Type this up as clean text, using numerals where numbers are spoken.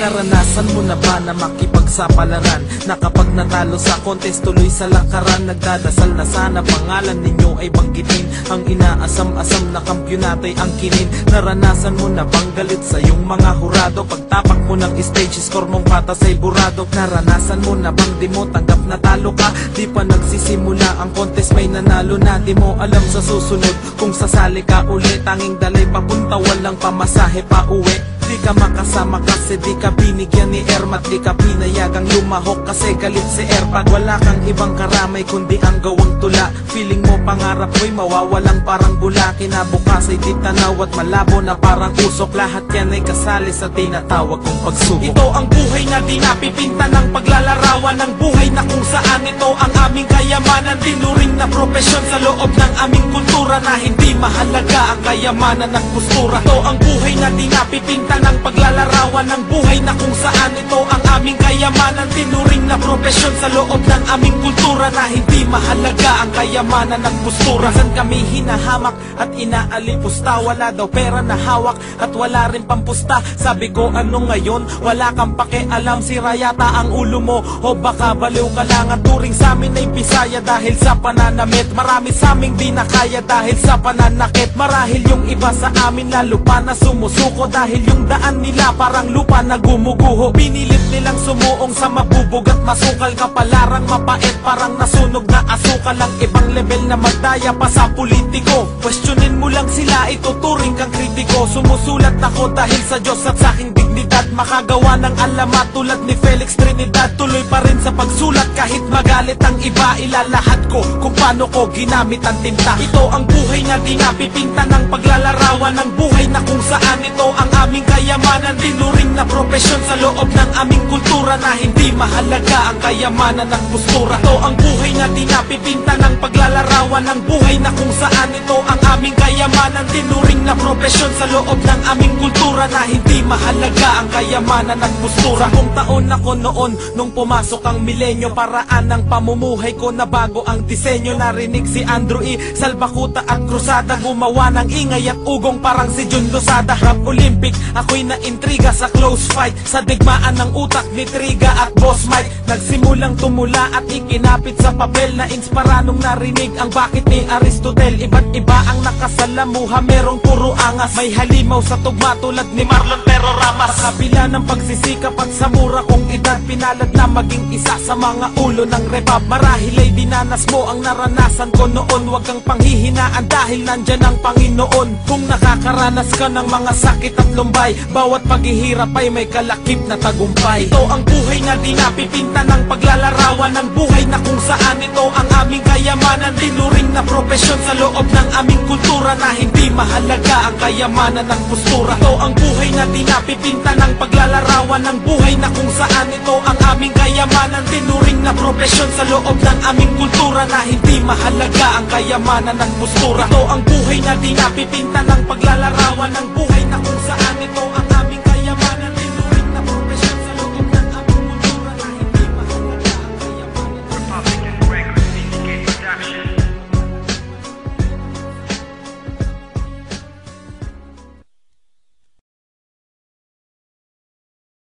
Naranasan mo na ba na makipagsapalaran, na kapag natalo sa contest tuloy sa lakaran? Nagdadasal na sana pangalan ninyo ay banggitin, ang inaasam-asam na kampyonato'y angkinin. Naranasan mo na bang galit sa iyong mga hurado, pagtapak mo ng stage score mong patas ay burado? Naranasan mo na bang di mo tanggap na talo ka, di pa nagsisimula ang contest may nanalo na? Di mo alam sa susunod kung sasali ka uli, tanging dalay papunta walang pamasahe pa uwi. Di ka makasama kasi di ka binigyan ni Ermat, di ka pinayagang lumahok kasi galit si Erpat. Wala kang ibang karamay kundi ang gawang tula, feeling mo pangarap mo'y mawawalang parang bula. Kinabukas ay di tanaw at malabo na parang usok, lahat yan ay kasali sa tinatawag kong pagsubok. Ito ang buhay na di napipinta ng paglalarawan, ng buhay na kung saan ito ang aming kayamanan. Tinuring na propesyon sa loob ng aming kultura, na hindi mahalaga ang kayamanan ng postura. Ito ang buhay na di napipinta ng paglalarawan, ng buhay na kung saan ito ang aming kayamanan. Tinuring na propesyon sa loob ng aming kultura, na hindi mahalaga ang kayamanan ng postura. San kami hinahamak at inaalipusta, wala daw pera na hawak at wala rin pampusta. Sabi ko ano ngayon, wala kang pakialam, sira yata ang ulo mo o baka baliw ka lang. At turing sa amin ay Bisaya dahil sa pananamit, marami sa aming di na kaya dahil sa pananakit. Marahil yung iba sa amin lalo pa na sumusuko, dahil yung daan nila parang lupa na gumuguho. Pinilit nilang sumuong sa mabubog at masukal, kapalarang mapait parang nasunog na asukal. Ang ibang level na magdaya pa sa politiko, questionin mo lang sila, ituturing kang kritiko. Sumusulat ako dahil sa Diyos at sa aking dignidad, makagawa ng alamat tulad ni Felix Trinidad. Tuloy pa rin sa pagsulat kahit magalit ang iba, ilalahat ko kung paano ko ginamit ang tinta. Ito ang buhay na di napipinta ng paglalarawan, ng buhay na kung saan ito ang aming kayamanan. Tinuring na propesyon sa loob ng aming kultura, na hindi mahalaga ang kayamanan ng postura. Ito ang buhay na di napipinta ng paglalarawan, ng buhay na kung saan ito ang aming kayamanan. Tinuring na propesyon sa loob ng aming kultura, na hindi mahalaga ang kayamanan ng postura. 10 taon ako noon nung pumasok ang milenyo, paraan ng pamumuhay ko na bago ang disenyo. Narinig si Andrew E. Salbakuta at Cruzada, gumawa ng ingay at ugong parang si Jun Lozada. Rap Olympic, ako'y naintriga sa close fight, sa digmaan ng utak ni Triga at Boss Mike. Nagsimulang tumula at ikinapit sa papel, na inspira nung narinig ang bakit ni Aristotle. Iba't iba ang nakasalamuha, merong puro angas, may halimaw sa tugma tulad ni Marlon Pero Ramas. Sa kabila ng pagsisikap at sa mura kong edad, pinalad na maging isa sa mga ulo ng rebab. Marahil ay dinanas mo ang naranasan ko noon, wag kang panghihinaan dahil nandyan ang Panginoon. Kung nakakaranas ka ng mga sakit at lumbay, bawat paghihirap ay may kalakip na tagumpay. Ito ang buhay na di napipinta ng paglalarawan, ng buhay na kung saan ito ang aming kayamanan. Tinuring na propesyon sa loob ng aming kultura, na hindi mahalaga ang kayamanan ng postura. Ito ang buhay na di napipinta ng paglalarawan, ng buhay na kung saan ito ang aming kayamanan. Tinuring na propesyon sa loob ng aming kultura, na hindi mahalaga ang kayamanan ng postura. Ito ang buhay na di napipinta ng paglalarawan, ng buhay